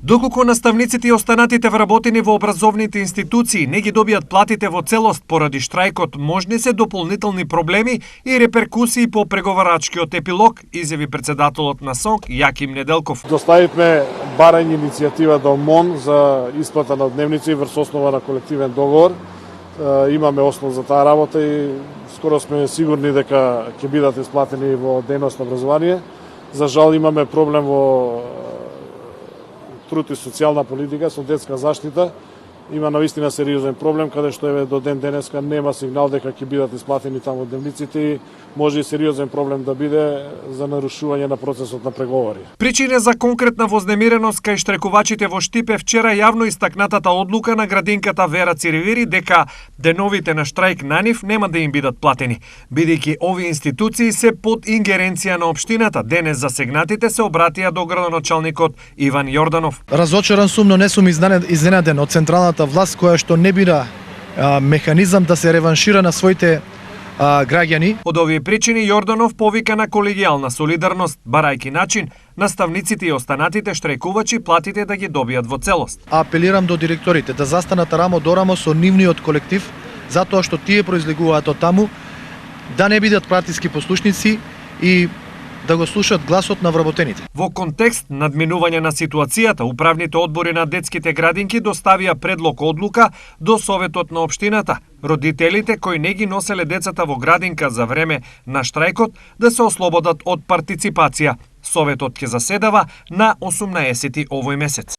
Доколку наставниците и останатите вработени во образовните институции не ги добијат платите во целост поради штрајкот, можни се дополнителни проблеми и реперкусии по преговарачкиот епилог, изјави председателот на СОНК Јаким Неделков. Доставивме барање иницијатива до МОН за исплата на дневници врз основа на колективен договор. Имаме основ за таа работа и скоро сме сигурни дека ќе бидат исплатени во дејност на образование. За жал имаме проблем во труд и социјална политика со детска заштита. Има навистина сериозен проблем каде што еве до ден денеска нема сигнал дека ќе бидат исплатени таму дневниците и може и сериозен проблем да биде за нарушување на процесот на преговори. Причина за конкретна вознемиреност кај штрекувачите во Штипе вчера јавно истакнатата одлука на градинката Вера Циривири дека деновите на штрајк на нив нема да им бидат платени, бидејќи овие институции се под ингеренција на општината. Денес засегнатите се обратија до градоначалникот Иван Јорданов. Разочаран сум, но не сум изненаден од централната власт која што не бира механизам да се реваншира на своите граѓани. Од овие причини Јорданов повика на колегијална солидарност, барајки начин наставниците и останатите штрајкувачи платите да ги добијат во целост. Апелирам до директорите да застанат рамо до рамо со нивниот колектив, затоа што тие произлегуваат од таму, да не бидат партиски послушници и да го слушат гласот на вработените. Во контекст надминување на ситуацијата, управните одбори на детските градинки доставија предлог одлука до Советот на општината. Родителите кои не ги носеле децата во градинка за време на штрајкот да се ослободат од партиципација. Советот ќе заседава на 18 овој месец.